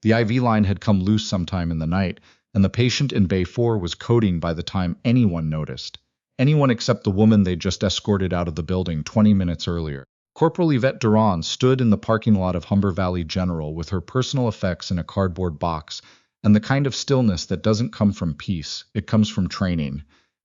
The IV line had come loose sometime in the night, and the patient in Bay 4 was coding by the time anyone noticed. Anyone except the woman they'd just escorted out of the building 20 minutes earlier. Corporal Yvette Durand stood in the parking lot of Humber Valley General with her personal effects in a cardboard box, and the kind of stillness that doesn't come from peace, it comes from training.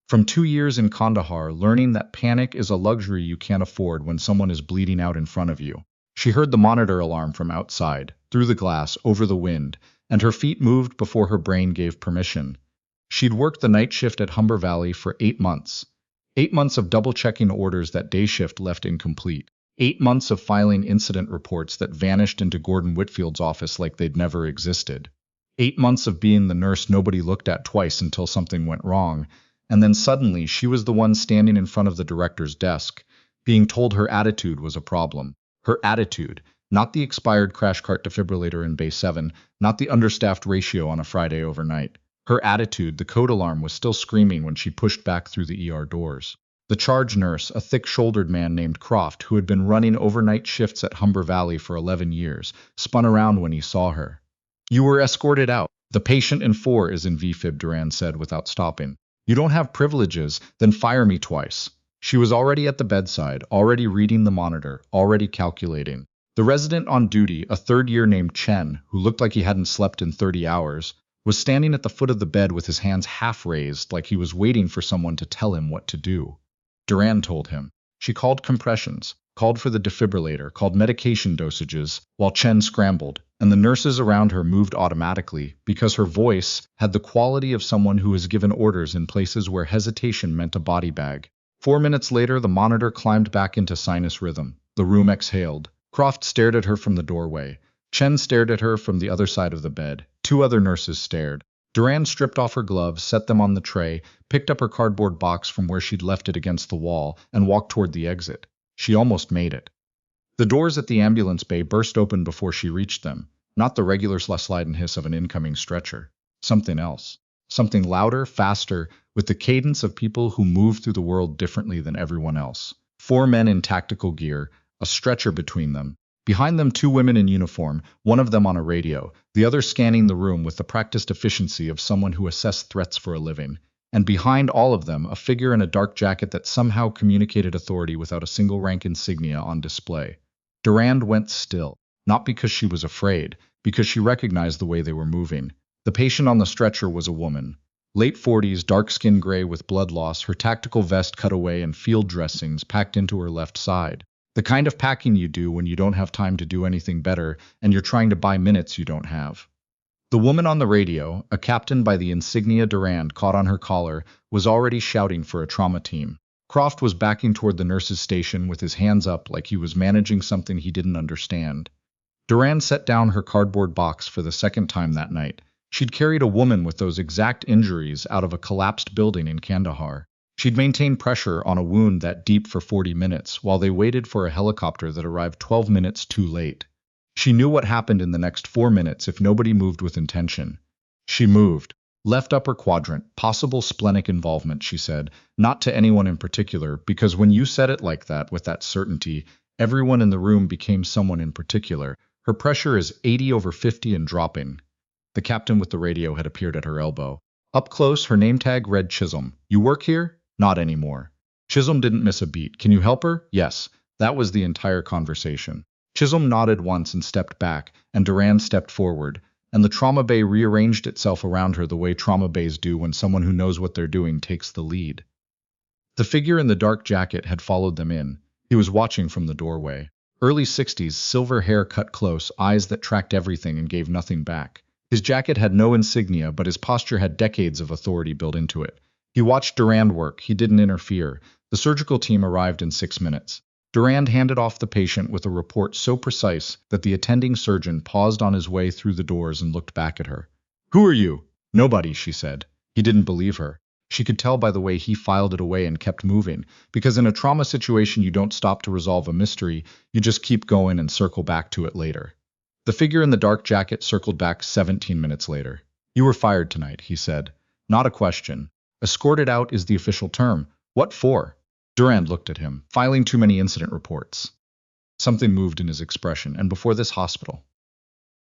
From 2 years in Kandahar, learning that panic is a luxury you can't afford when someone is bleeding out in front of you. She heard the monitor alarm from outside, through the glass, over the wind, and her feet moved before her brain gave permission. She'd worked the night shift at Humber Valley for 8 months. 8 months of double-checking orders that day shift left incomplete. 8 months of filing incident reports that vanished into Gordon Whitfield's office like they'd never existed. 8 months of being the nurse nobody looked at twice until something went wrong, and then suddenly she was the one standing in front of the director's desk, being told her attitude was a problem. Her attitude, not the expired crash cart defibrillator in Bay 7, not the understaffed ratio on a Friday overnight. Her attitude, the code alarm was still screaming when she pushed back through the ER doors. The charge nurse, a thick-shouldered man named Croft, who had been running overnight shifts at Humber Valley for 11 years, spun around when he saw her. "You were escorted out. The patient in 4 is in VFib," Durand said without stopping. "You don't have privileges, then fire me twice." She was already at the bedside, already reading the monitor, already calculating. The resident on duty, a third-year named Chen, who looked like he hadn't slept in 30 hours, was standing at the foot of the bed with his hands half raised, like he was waiting for someone to tell him what to do. Durand told him. She called compressions, called for the defibrillator, called medication dosages, while Chen scrambled, and the nurses around her moved automatically because her voice had the quality of someone who has given orders in places where hesitation meant a body bag. 4 minutes later, the monitor climbed back into sinus rhythm. The room exhaled. Croft stared at her from the doorway. Chen stared at her from the other side of the bed. 2 other nurses stared. Durand stripped off her gloves, set them on the tray, picked up her cardboard box from where she'd left it against the wall, and walked toward the exit. She almost made it. The doors at the ambulance bay burst open before she reached them. Not the regular slide and hiss of an incoming stretcher. Something else. Something louder, faster, with the cadence of people who move through the world differently than everyone else. 4 men in tactical gear, a stretcher between them. Behind them 2 women in uniform, one of them on a radio, the other scanning the room with the practiced efficiency of someone who assessed threats for a living. And behind all of them, a figure in a dark jacket that somehow communicated authority without a single rank insignia on display. Durand went still, not because she was afraid, because she recognized the way they were moving. The patient on the stretcher was a woman. Late 40s, dark-skinned gray with blood loss, her tactical vest cut away and field dressings packed into her left side. The kind of packing you do when you don't have time to do anything better and you're trying to buy minutes you don't have. The woman on the radio, a captain by the insignia Durand caught on her collar, was already shouting for a trauma team. Croft was backing toward the nurse's station with his hands up like he was managing something he didn't understand. Durand set down her cardboard box for the second time that night. She'd carried a woman with those exact injuries out of a collapsed building in Kandahar. She'd maintained pressure on a wound that deep for 40 minutes while they waited for a helicopter that arrived 12 minutes too late. She knew what happened in the next 4 minutes if nobody moved with intention. She moved. Left upper quadrant, possible splenic involvement, she said, not to anyone in particular, because when you said it like that, with that certainty, everyone in the room became someone in particular. Her pressure is 80/50 and dropping. The captain with the radio had appeared at her elbow. Up close, her name tag read Chisholm. "You work here?" "Not anymore." Chisholm didn't miss a beat. "Can you help her?" "Yes." That was the entire conversation. Chisholm nodded once and stepped back, and Durand stepped forward, and the trauma bay rearranged itself around her the way trauma bays do when someone who knows what they're doing takes the lead. The figure in the dark jacket had followed them in. He was watching from the doorway. Early 60s, silver hair cut close, eyes that tracked everything and gave nothing back. His jacket had no insignia, but his posture had decades of authority built into it. He watched Durand work. He didn't interfere. The surgical team arrived in 6 minutes. Durand handed off the patient with a report so precise that the attending surgeon paused on his way through the doors and looked back at her. "Who are you?" "Nobody," she said. He didn't believe her. She could tell by the way he filed it away and kept moving, because in a trauma situation you don't stop to resolve a mystery, you just keep going and circle back to it later. The figure in the dark jacket circled back 17 minutes later. "You were fired tonight," he said. "Not a question. Escorted out is the official term. What for?" Durand looked at him. "Filing too many incident reports." Something moved in his expression, and before this hospital.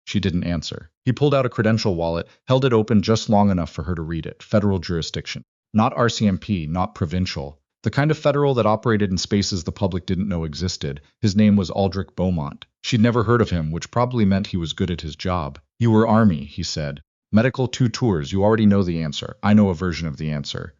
She didn't answer. He pulled out a credential wallet, held it open just long enough for her to read it. Federal jurisdiction. Not RCMP, not provincial. The kind of federal that operated in spaces the public didn't know existed. His name was Aldrich Beaumont. She'd never heard of him, which probably meant he was good at his job. You were Army, he said. Medical 2 tours, you already know the answer. I know a version of the answer.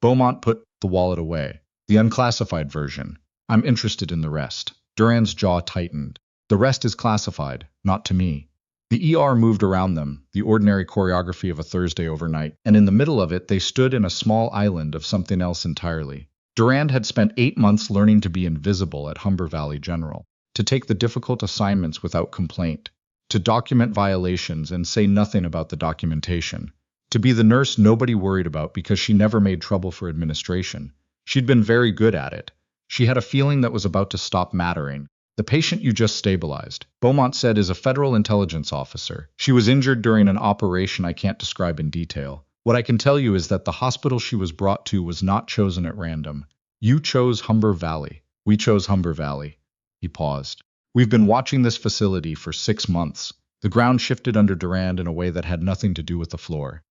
Beaumont put the wallet away. The unclassified version. I'm interested in the rest. Durand's jaw tightened. The rest is classified, not to me. The ER moved around them, the ordinary choreography of a Thursday overnight, and in the middle of it they stood in a small island of something else entirely. Durand had spent 8 months learning to be invisible at Humber Valley General, to take the difficult assignments without complaint, to document violations and say nothing about the documentation, to be the nurse nobody worried about because she never made trouble for administration. She'd been very good at it. She had a feeling that was about to stop mattering. The patient you just stabilized, Beaumont said, is a federal intelligence officer. She was injured during an operation I can't describe in detail. What I can tell you is that the hospital she was brought to was not chosen at random. You chose Humber Valley. We chose Humber Valley. He paused. We've been watching this facility for 6 months. The ground shifted under Durand in a way that had nothing to do with the floor.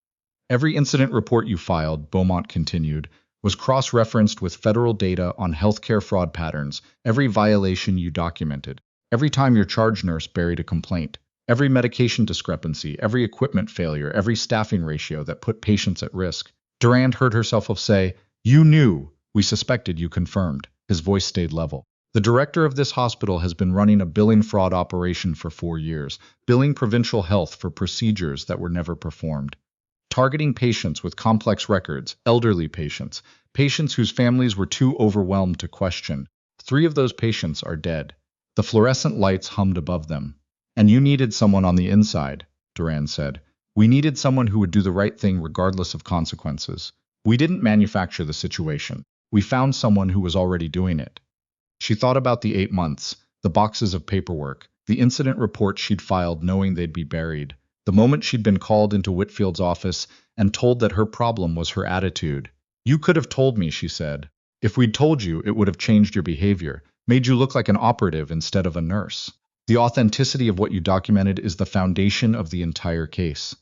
Every incident report you filed, Beaumont continued, was cross-referenced with federal data on healthcare fraud patterns, every violation you documented, every time your charge nurse buried a complaint, every medication discrepancy, every equipment failure, every staffing ratio that put patients at risk. Durand heard herself say, "You knew. We suspected, you confirmed." His voice stayed level. The director of this hospital has been running a billing fraud operation for 4 years, billing provincial health for procedures that were never performed. Targeting patients with complex records, elderly patients, patients whose families were too overwhelmed to question. 3 of those patients are dead. The fluorescent lights hummed above them. And you needed someone on the inside, Durand said. We needed someone who would do the right thing regardless of consequences. We didn't manufacture the situation. We found someone who was already doing it. She thought about the 8 months, the boxes of paperwork, the incident reports she'd filed knowing they'd be buried. The moment she'd been called into Whitfield's office and told that her problem was her attitude. You could have told me, she said. If we'd told you, it would have changed your behavior, made you look like an operative instead of a nurse. The authenticity of what you documented is the foundation of the entire case.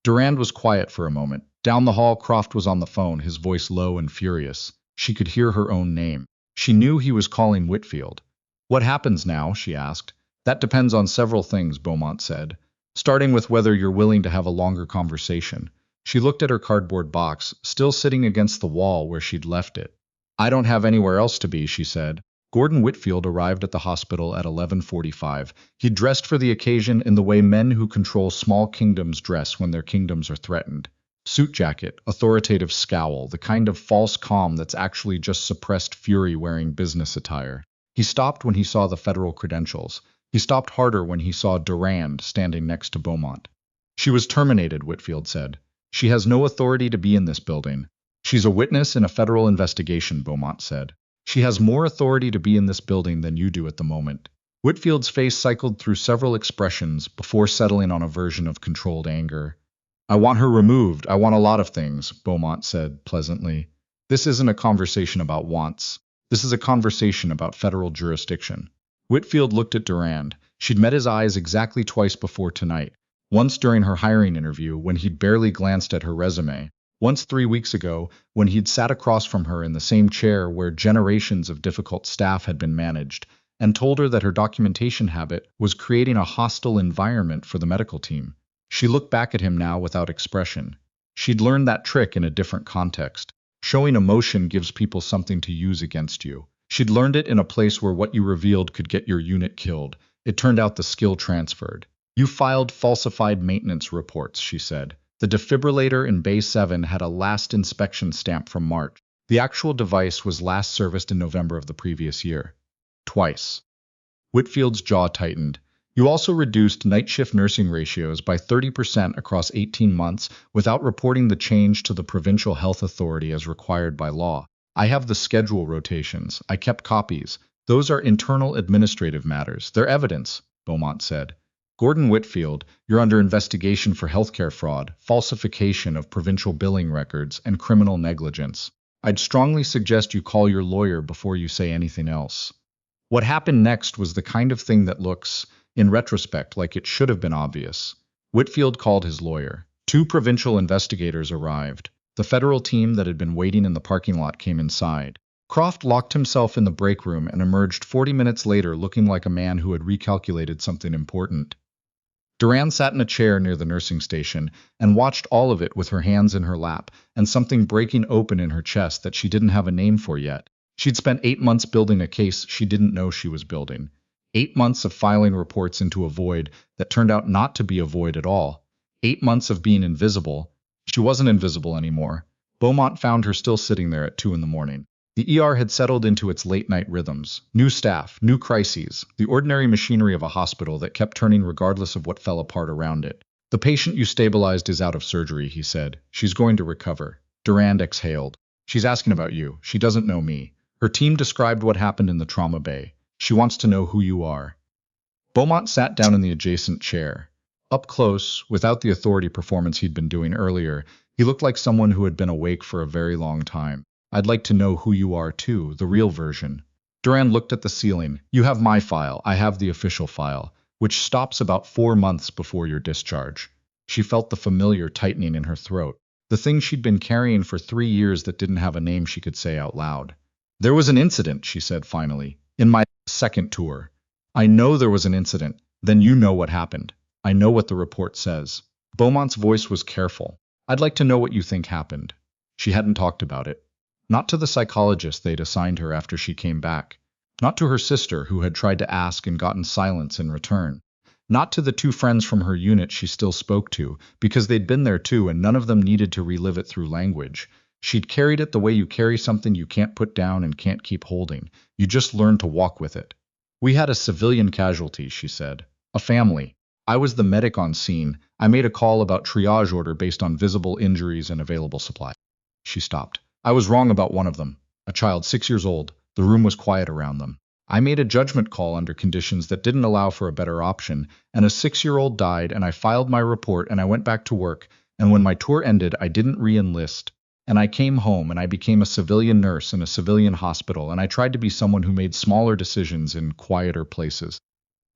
Durand was quiet for a moment. Down the hall, Croft was on the phone, his voice low and furious. She could hear her own name. She knew he was calling Whitfield. What happens now? She asked. That depends on several things, Beaumont said. Starting with whether you're willing to have a longer conversation. She looked at her cardboard box, still sitting against the wall where she'd left it. I don't have anywhere else to be, she said. Gordon Whitfield arrived at the hospital at 11:45. He dressed for the occasion in the way men who control small kingdoms dress when their kingdoms are threatened. Suit jacket, authoritative scowl, the kind of false calm that's actually just suppressed fury wearing business attire. He stopped when he saw the federal credentials. He stopped harder when he saw Durand standing next to Beaumont. She was terminated, Whitfield said. She has no authority to be in this building. She's a witness in a federal investigation, Beaumont said. She has more authority to be in this building than you do at the moment. Whitfield's face cycled through several expressions before settling on a version of controlled anger. I want her removed. I want a lot of things, Beaumont said pleasantly. This isn't a conversation about wants. This is a conversation about federal jurisdiction. Whitfield looked at Durand. She'd met his eyes exactly twice before tonight. Once during her hiring interview, when he'd barely glanced at her resume. Once 3 weeks ago, when he'd sat across from her in the same chair where generations of difficult staff had been managed, and told her that her documentation habit was creating a hostile environment for the medical team. She looked back at him now without expression. She'd learned that trick in a different context. Showing emotion gives people something to use against you. She'd learned it in a place where what you revealed could get your unit killed. It turned out the skill transferred. You filed falsified maintenance reports, she said. The defibrillator in Bay 7 had a last inspection stamp from March. The actual device was last serviced in November of the previous year. Twice. Whitfield's jaw tightened. You also reduced night shift nursing ratios by 30% across 18 months without reporting the change to the provincial health authority as required by law. I have the schedule rotations. I kept copies. Those are internal administrative matters. They're evidence, Beaumont said. Gordon Whitfield, you're under investigation for healthcare fraud, falsification of provincial billing records, and criminal negligence. I'd strongly suggest you call your lawyer before you say anything else. What happened next was the kind of thing that looks, In retrospect, like it should have been obvious. Whitfield called his lawyer. 2 provincial investigators arrived. The federal team that had been waiting in the parking lot came inside. Croft locked himself in the break room and emerged 40 minutes later looking like a man who had recalculated something important. Duran sat in a chair near the nursing station and watched all of it with her hands in her lap and something breaking open in her chest that she didn't have a name for yet. She'd spent 8 months building a case she didn't know she was building. 8 months of filing reports into a void that turned out not to be a void at all. 8 months of being invisible. She wasn't invisible anymore. Beaumont found her still sitting there at 2 in the morning. The ER had settled into its late-night rhythms. New staff, new crises, the ordinary machinery of a hospital that kept turning regardless of what fell apart around it. The patient you stabilized is out of surgery, he said. She's going to recover. Durand exhaled. She's asking about you. She doesn't know me. Her team described what happened in the trauma bay. She wants to know who you are. Beaumont sat down in the adjacent chair. Up close, without the authority performance he'd been doing earlier, he looked like someone who had been awake for a very long time. I'd like to know who you are, too, the real version. Durand looked at the ceiling. You have my file. I have the official file, which stops about 4 months before your discharge. She felt the familiar tightening in her throat, the thing she'd been carrying for 3 years that didn't have a name she could say out loud. There was an incident, she said finally, in my second tour. I know there was an incident. Then you know what happened. I know what the report says. Beaumont's voice was careful. I'd like to know what you think happened. She hadn't talked about it. Not to the psychologist they'd assigned her after she came back. Not to her sister, who had tried to ask and gotten silence in return. Not to the 2 friends from her unit she still spoke to, because they'd been there too and none of them needed to relive it through language. She'd carried it the way you carry something you can't put down and can't keep holding. You just learn to walk with it. We had a civilian casualty, she said. A family. I was the medic on scene. I made a call about triage order based on visible injuries and available supply. She stopped. I was wrong about one of them. A child 6 years old. The room was quiet around them. I made a judgment call under conditions that didn't allow for a better option, and a 6-year-old died, and I filed my report and I went back to work, and when my tour ended, I didn't re-enlist. And I came home and I became a civilian nurse in a civilian hospital, and I tried to be someone who made smaller decisions in quieter places.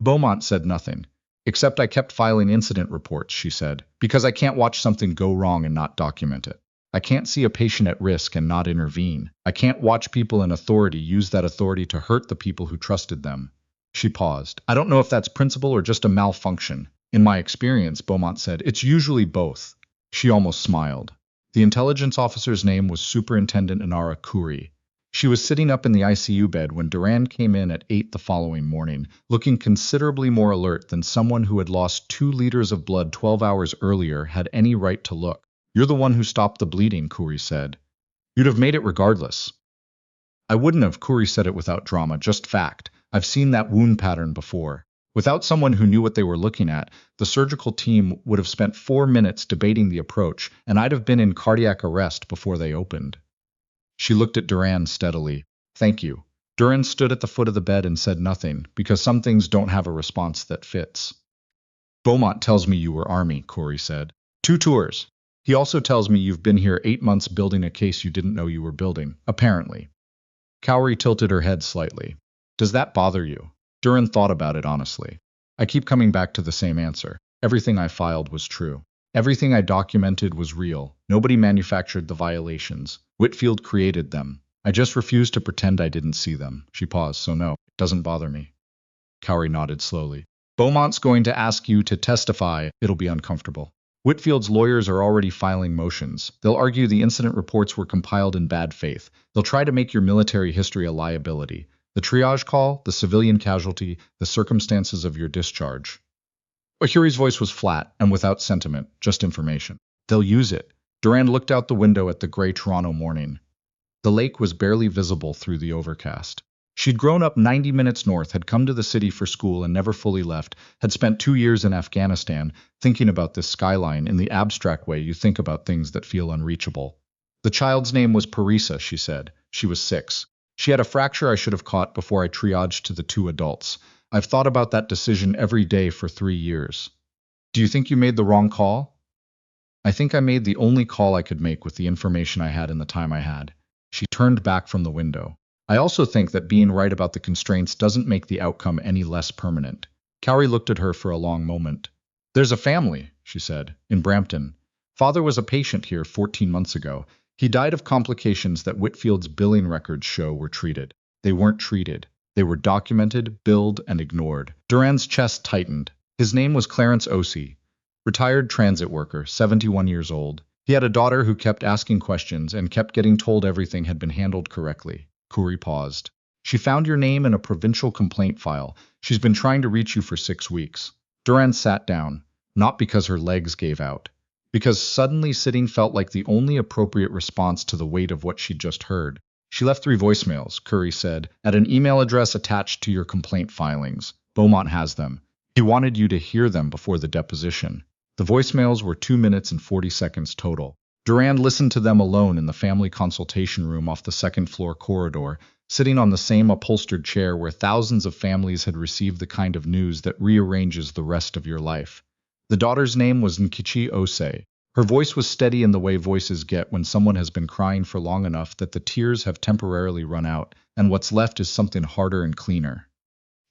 Beaumont said nothing. Except I kept filing incident reports, she said, because I can't watch something go wrong and not document it. I can't see a patient at risk and not intervene. I can't watch people in authority use that authority to hurt the people who trusted them. She paused. I don't know if that's principle or just a malfunction. In my experience, Beaumont said, it's usually both. She almost smiled. The intelligence officer's name was Superintendent Inara Khoury. She was sitting up in the ICU bed when Durand came in at 8 the following morning, looking considerably more alert than someone who had lost 2 liters of blood 12 hours earlier had any right to look. You're the one who stopped the bleeding, Khoury said. You'd have made it regardless. I wouldn't have, Khoury said it without drama, just fact. I've seen that wound pattern before. Without someone who knew what they were looking at, the surgical team would have spent 4 minutes debating the approach, and I'd have been in cardiac arrest before they opened. She looked at Durand steadily. Thank you. Durand stood at the foot of the bed and said nothing, because some things don't have a response that fits. Beaumont tells me you were Army, Khoury said. 2 tours. He also tells me you've been here 8 months building a case you didn't know you were building, apparently. Khoury tilted her head slightly. Does that bother you? Durand thought about it honestly. I keep coming back to the same answer. Everything I filed was true. Everything I documented was real. Nobody manufactured the violations. Whitfield created them. I just refuse to pretend I didn't see them. She paused, so no, it doesn't bother me. Khoury nodded slowly. Beaumont's going to ask you to testify. It'll be uncomfortable. Whitfield's lawyers are already filing motions. They'll argue the incident reports were compiled in bad faith. They'll try to make your military history a liability. The triage call, the civilian casualty, the circumstances of your discharge. Khoury's voice was flat and without sentiment, just information. They'll use it. Durand looked out the window at the gray Toronto morning. The lake was barely visible through the overcast. She'd grown up 90 minutes north, had come to the city for school and never fully left, had spent 2 years in Afghanistan, thinking about this skyline in the abstract way you think about things that feel unreachable. The child's name was Parisa, she said. She was 6. She had a fracture I should have caught before I triaged to the 2 adults. I've thought about that decision every day for 3 years. Do you think you made the wrong call? I think I made the only call I could make with the information I had in the time I had. She turned back from the window. I also think that being right about the constraints doesn't make the outcome any less permanent. Cowrie looked at her for a long moment. There's a family, she said, in Brampton. Father was a patient here 14 months ago. He died of complications that Whitfield's billing records show were treated. They weren't treated. They were documented, billed, and ignored. Duran's chest tightened. His name was Clarence Osei, retired transit worker, 71 years old. He had a daughter who kept asking questions and kept getting told everything had been handled correctly. Cowrie paused. She found your name in a provincial complaint file. She's been trying to reach you for 6 weeks. Duran sat down, not because her legs gave out, because suddenly sitting felt like the only appropriate response to the weight of what she'd just heard. She left 3 voicemails, Cowrie said, at an email address attached to your complaint filings. Beaumont has them. He wanted you to hear them before the deposition. The voicemails were 2 minutes and 40 seconds total. Duran listened to them alone in the family consultation room off the second-floor corridor, sitting on the same upholstered chair where thousands of families had received the kind of news that rearranges the rest of your life. The daughter's name was Nkechi Osei. Her voice was steady in the way voices get when someone has been crying for long enough that the tears have temporarily run out, and what's left is something harder and cleaner.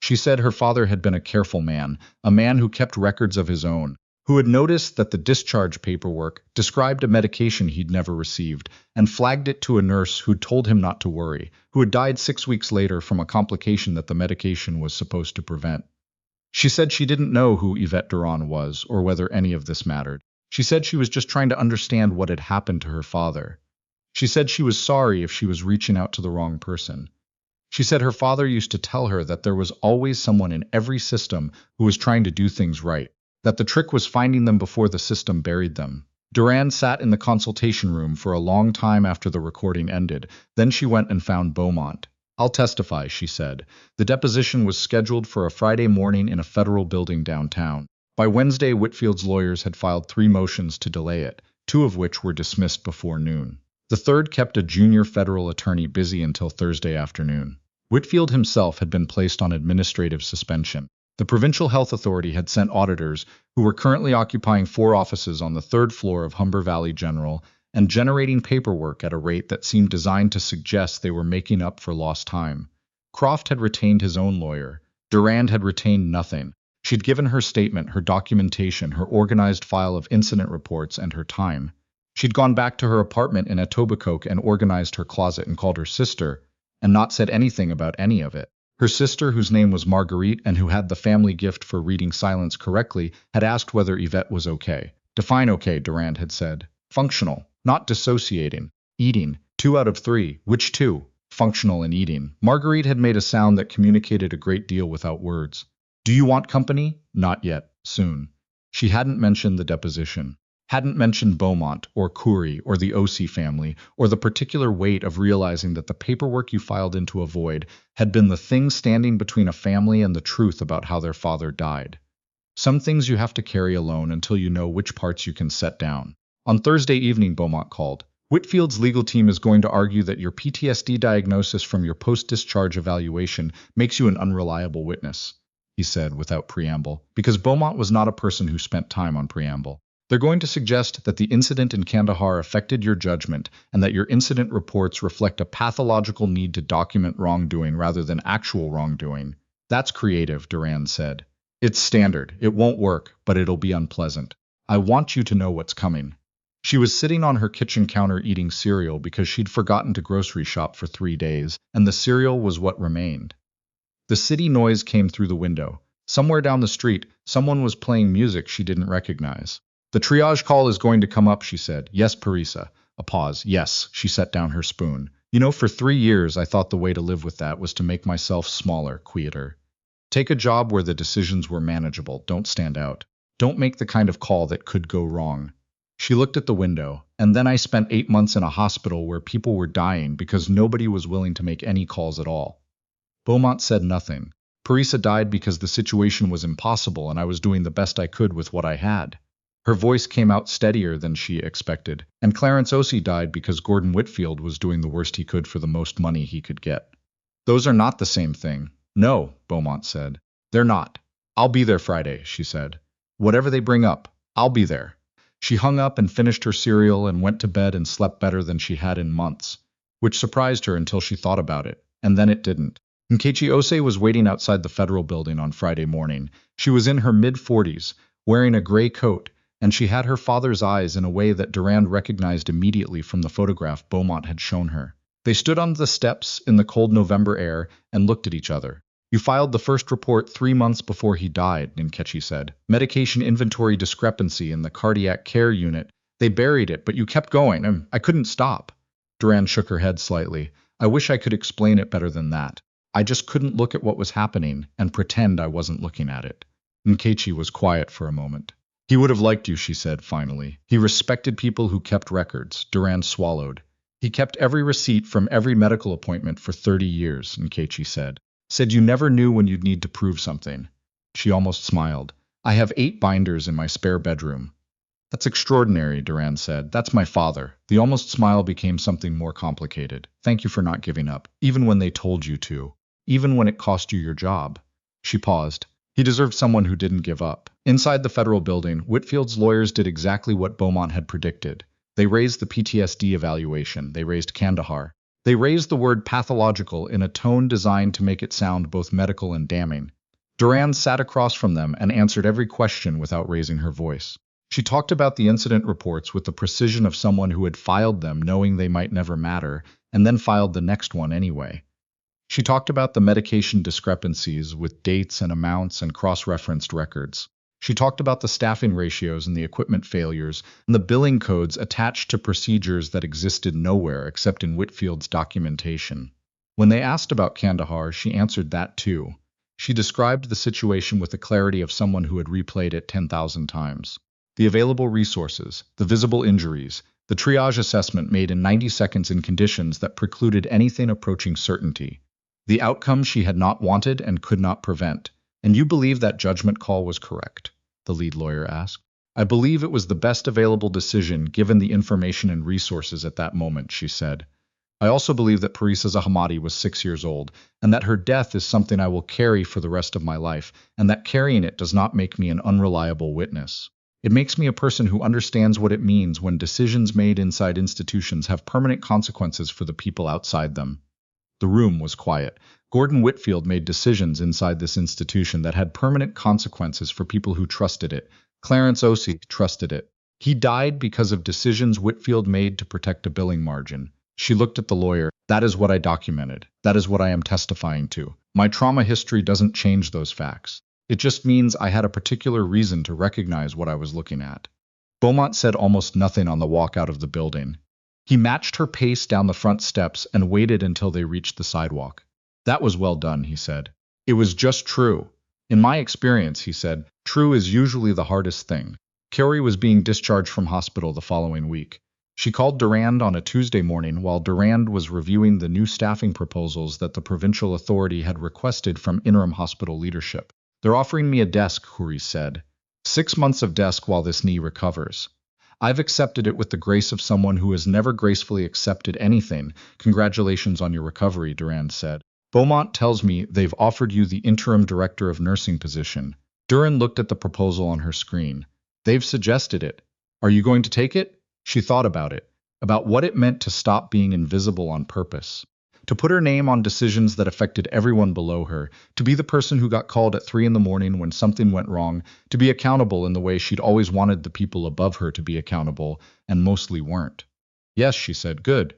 She said her father had been a careful man, a man who kept records of his own, who had noticed that the discharge paperwork described a medication he'd never received, and flagged it to a nurse who'd told him not to worry, who had died 6 weeks later from a complication that the medication was supposed to prevent. She said she didn't know who Yvette Duran was, or whether any of this mattered. She said she was just trying to understand what had happened to her father. She said she was sorry if she was reaching out to the wrong person. She said her father used to tell her that there was always someone in every system who was trying to do things right, that the trick was finding them before the system buried them. Duran sat in the consultation room for a long time after the recording ended. Then she went and found Beaumont. I'll testify, she said. The deposition was scheduled for a Friday morning in a federal building downtown. By Wednesday, Whitfield's lawyers had filed 3 motions to delay it, 2 of which were dismissed before noon. The third kept a junior federal attorney busy until Thursday afternoon. Whitfield himself had been placed on administrative suspension. The Provincial Health Authority had sent auditors, who were currently occupying 4 offices on the 3rd floor of Humber Valley General, and generating paperwork at a rate that seemed designed to suggest they were making up for lost time. Croft had retained his own lawyer. Durand had retained nothing. She'd given her statement, her documentation, her organized file of incident reports, and her time. She'd gone back to her apartment in Etobicoke and organized her closet and called her sister, and not said anything about any of it. Her sister, whose name was Marguerite and who had the family gift for reading silence correctly, had asked whether Yvette was okay. Define okay, Durand had said. Functional, not dissociating. Eating, 2 out of 3. Which 2? Functional and eating. Marguerite had made a sound that communicated a great deal without words. Do you want company? Not yet. Soon. She hadn't mentioned the deposition. Hadn't mentioned Beaumont, or Cowrie, or the Osei family, or the particular weight of realizing that the paperwork you filed into a void had been the thing standing between a family and the truth about how their father died. Some things you have to carry alone until you know which parts you can set down. On Thursday evening, Beaumont called. Whitfield's legal team is going to argue that your PTSD diagnosis from your post-discharge evaluation makes you an unreliable witness, he said without preamble, because Beaumont was not a person who spent time on preamble. They're going to suggest that the incident in Kandahar affected your judgment and that your incident reports reflect a pathological need to document wrongdoing rather than actual wrongdoing. That's creative, Durand said. It's standard. It won't work, but it'll be unpleasant. I want you to know what's coming. She was sitting on her kitchen counter eating cereal because she'd forgotten to grocery shop for 3 days, and the cereal was what remained. The city noise came through the window. Somewhere down the street, someone was playing music she didn't recognize. The triage call is going to come up, she said. Yes, Parisa. A pause. Yes, she set down her spoon. You know, for 3 years I thought the way to live with that was to make myself smaller, quieter. Take a job where the decisions were manageable. Don't stand out. Don't make the kind of call that could go wrong. She looked at the window, and then I spent 8 months in a hospital where people were dying because nobody was willing to make any calls at all. Beaumont said nothing. Parisa died because the situation was impossible and I was doing the best I could with what I had. Her voice came out steadier than she expected, and Clarence Osei died because Gordon Whitfield was doing the worst he could for the most money he could get. Those are not the same thing. No, Beaumont said. They're not. I'll be there Friday, she said. Whatever they bring up, I'll be there. She hung up and finished her cereal and went to bed and slept better than she had in months, which surprised her until she thought about it, and then it didn't. Nkechi Ose was waiting outside the federal building on Friday morning. She was in her mid-40s, wearing a gray coat, and she had her father's eyes in a way that Durand recognized immediately from the photograph Beaumont had shown her. They stood on the steps in the cold November air and looked at each other. "You filed the first report 3 months before he died," Nkechi said. "Medication inventory discrepancy in the cardiac care unit. They buried it, but you kept going. I couldn't stop." Durand shook her head slightly. "I wish I could explain it better than that. I just couldn't look at what was happening and pretend I wasn't looking at it." Nkechi was quiet for a moment. "He would have liked you," she said finally. "He respected people who kept records." Durand swallowed. "He kept every receipt from every medical appointment for 30 years, Nkechi said. Said you never knew when you'd need to prove something." She almost smiled. "I have 8 binders in my spare bedroom." "That's extraordinary," Durand said. "That's my father." The almost smile became something more complicated. "Thank you for not giving up, even when they told you to. Even when it cost you your job." She paused. He deserved someone who didn't give up. Inside the federal building, Whitfield's lawyers did exactly what Beaumont had predicted. They raised the PTSD evaluation. They raised Kandahar. They raised the word pathological in a tone designed to make it sound both medical and damning. Durand sat across from them and answered every question without raising her voice. She talked about the incident reports with the precision of someone who had filed them knowing they might never matter, and then filed the next one anyway. She talked about the medication discrepancies with dates and amounts and cross-referenced records. She talked about the staffing ratios and the equipment failures and the billing codes attached to procedures that existed nowhere except in Whitfield's documentation. When they asked about Kandahar, she answered that too. She described the situation with the clarity of someone who had replayed it 10,000 times. The available resources, the visible injuries, the triage assessment made in 90 seconds in conditions that precluded anything approaching certainty. The outcome she had not wanted and could not prevent. "And you believe that judgment call was correct?" the lead lawyer asked. "I believe it was the best available decision given the information and resources at that moment," she said. "I also believe that Parisa Zahamati was 6 years old, and that her death is something I will carry for the rest of my life, and that carrying it does not make me an unreliable witness. It makes me a person who understands what it means when decisions made inside institutions have permanent consequences for the people outside them." The room was quiet. Gordon Whitfield made decisions inside this institution that had permanent consequences for people who trusted it. Clarence Osei trusted it. He died because of decisions Whitfield made to protect a billing margin. She looked at the lawyer. "That is what I documented. That is what I am testifying to. My trauma history doesn't change those facts. It just means I had a particular reason to recognize what I was looking at." Beaumont said almost nothing on the walk out of the building. He matched her pace down the front steps and waited until they reached the sidewalk. "That was well done," he said. "It was just true. In my experience," he said, "true is usually the hardest thing." Carrie was being discharged from hospital the following week. She called Durand on a Tuesday morning while Durand was reviewing the new staffing proposals that the provincial authority had requested from interim hospital leadership. "They're offering me a desk," Huri said. 6 months of desk while this knee recovers. "I've accepted it with the grace of someone who has never gracefully accepted anything. Congratulations on your recovery," Durand said. "Beaumont tells me they've offered you the interim director of nursing position." Durand looked at the proposal on her screen. "They've suggested it. Are you going to take it?" She thought about it, about what it meant to stop being invisible on purpose. To put her name on decisions that affected everyone below her, to be the person who got called at 3 in the morning when something went wrong, to be accountable in the way she'd always wanted the people above her to be accountable, and mostly weren't. "Yes," she said. "Good."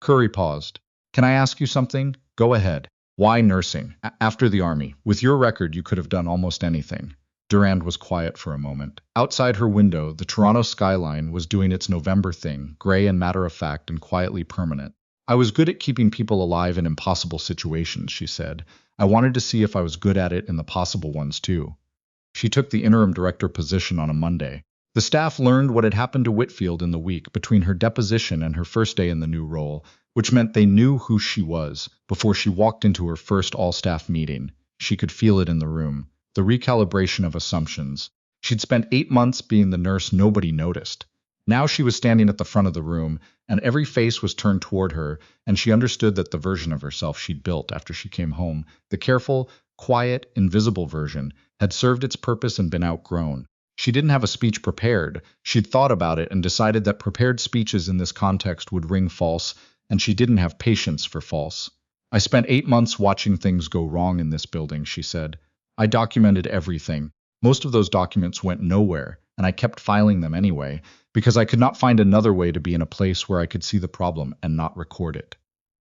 Curry paused. "Can I ask you something?" "Go ahead." "Why nursing? After the army. With your record, you could have done almost anything." Durand was quiet for a moment. Outside her window, the Toronto skyline was doing its November thing, gray and matter-of-fact and quietly permanent. "I was good at keeping people alive in impossible situations," she said. "I wanted to see if I was good at it in the possible ones too." She took the interim director position on a Monday. The staff learned what had happened to Whitfield in the week between her deposition and her first day in the new role, which meant they knew who she was before she walked into her first all-staff meeting. She could feel it in the room, the recalibration of assumptions. She'd spent 8 months being the nurse nobody noticed. Now she was standing at the front of the room, and every face was turned toward her, and she understood that the version of herself she'd built after she came home, the careful, quiet, invisible version, had served its purpose and been outgrown. She didn't have a speech prepared. She'd thought about it and decided that prepared speeches in this context would ring false, and she didn't have patience for false. I spent 8 months watching things go wrong in this building, she said. I documented everything. Most of those documents went nowhere, and I kept filing them anyway, because I could not find another way to be in a place where I could see the problem and not record it.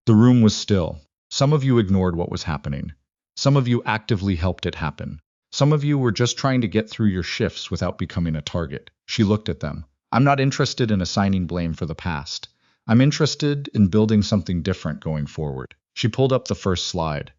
The room was still. Some of you ignored what was happening. Some of you actively helped it happen. Some of you were just trying to get through your shifts without becoming a target. She looked at them. I'm not interested in assigning blame for the past. I'm interested in building something different going forward. She pulled up the first slide.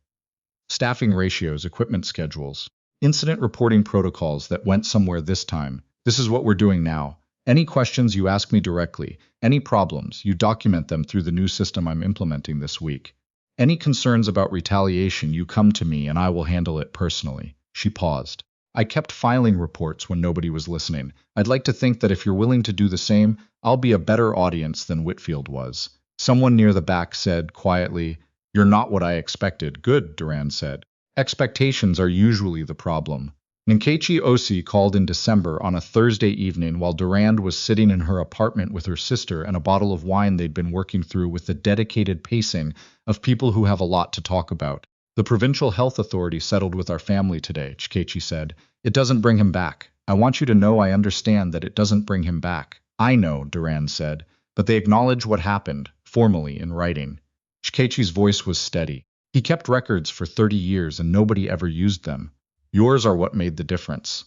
Staffing ratios, equipment schedules, incident reporting protocols that went somewhere this time. This is what we're doing now. Any questions you ask me directly, any problems, you document them through the new system I'm implementing this week. Any concerns about retaliation, you come to me and I will handle it personally. She paused. I kept filing reports when nobody was listening. I'd like to think that if you're willing to do the same, I'll be a better audience than Whitfield was. Someone near the back said quietly, "You're not what I expected." Good, Duran said. Expectations are usually the problem. Nkechi Osi called in December on a Thursday evening while Durand was sitting in her apartment with her sister and a bottle of wine they'd been working through with the dedicated pacing of people who have a lot to talk about. The provincial health authority settled with our family today, Nkechi said. It doesn't bring him back. I want you to know I understand that it doesn't bring him back. I know, Durand said, but they acknowledge what happened, formally in writing. Nkechi's voice was steady. He kept records for 30 years and nobody ever used them. Yours are what made the difference.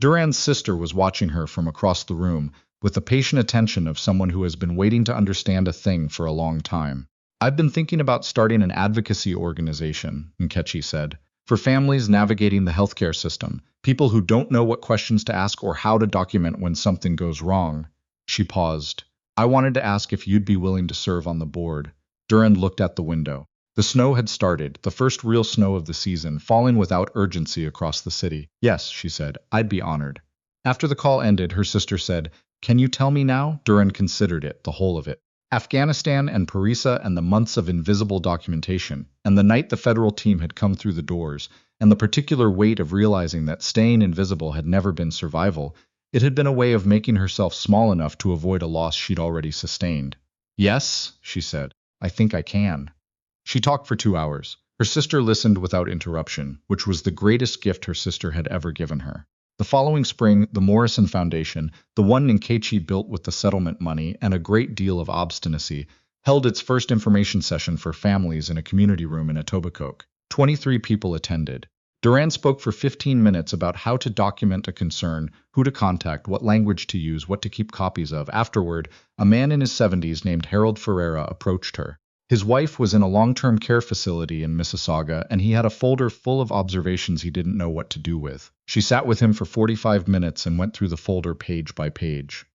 Durand's sister was watching her from across the room with the patient attention of someone who has been waiting to understand a thing for a long time. I've been thinking about starting an advocacy organization, Nkechi said, for families navigating the healthcare system, people who don't know what questions to ask or how to document when something goes wrong. She paused. I wanted to ask if you'd be willing to serve on the board. Durand looked at the window. The snow had started, the first real snow of the season, falling without urgency across the city. Yes, she said, I'd be honored. After the call ended, her sister said, Can you tell me now? Durand considered it, the whole of it. Afghanistan and Parisa and the months of invisible documentation, and the night the federal team had come through the doors, and the particular weight of realizing that staying invisible had never been survival, it had been a way of making herself small enough to avoid a loss she'd already sustained. Yes, she said, I think I can. She talked for 2 hours. Her sister listened without interruption, which was the greatest gift her sister had ever given her. The following spring, the Morrison Foundation, the one Nkechi built with the settlement money and a great deal of obstinacy, held its first information session for families in a community room in Etobicoke. 23 people attended. Durand spoke for 15 minutes about how to document a concern, who to contact, what language to use, what to keep copies of. Afterward, a man in his 70s named Harold Ferreira approached her. His wife was in a long-term care facility in Mississauga, and he had a folder full of observations he didn't know what to do with. She sat with him for 45 minutes and went through the folder page by page.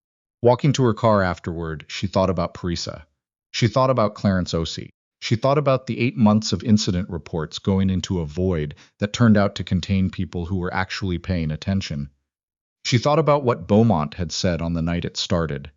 Walking to her car afterward, she thought about Parisa. She thought about Clarence Osi. She thought about the 8 months of incident reports going into a void that turned out to contain people who were actually paying attention. She thought about what Beaumont had said on the night it started,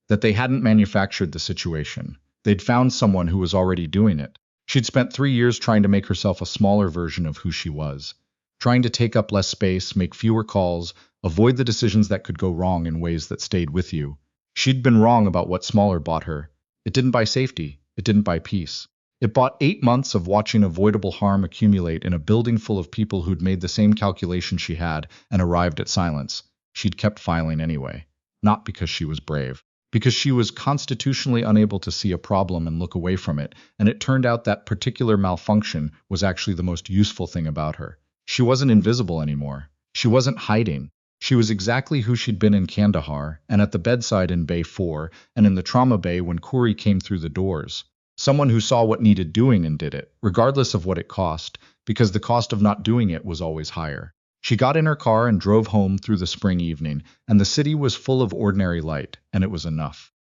that they hadn't manufactured the situation. They'd found someone who was already doing it. She'd spent 3 years trying to make herself a smaller version of who she was, trying to take up less space, make fewer calls, avoid the decisions that could go wrong in ways that stayed with you. She'd been wrong about what smaller bought her. It didn't buy safety. It didn't buy peace. It bought 8 months of watching avoidable harm accumulate in a building full of people who'd made the same calculation she had and arrived at silence. She'd kept filing anyway. Not because she was brave. Because she was constitutionally unable to see a problem and look away from it, and it turned out that particular malfunction was actually the most useful thing about her. She wasn't invisible anymore. She wasn't hiding. She was exactly who she'd been in Kandahar, and at the bedside in Bay 4, and in the trauma bay when Kuri came through the doors. Someone who saw what needed doing and did it, regardless of what it cost, because the cost of not doing it was always higher. She got in her car and drove home through the spring evening, and the city was full of ordinary light, and it was enough.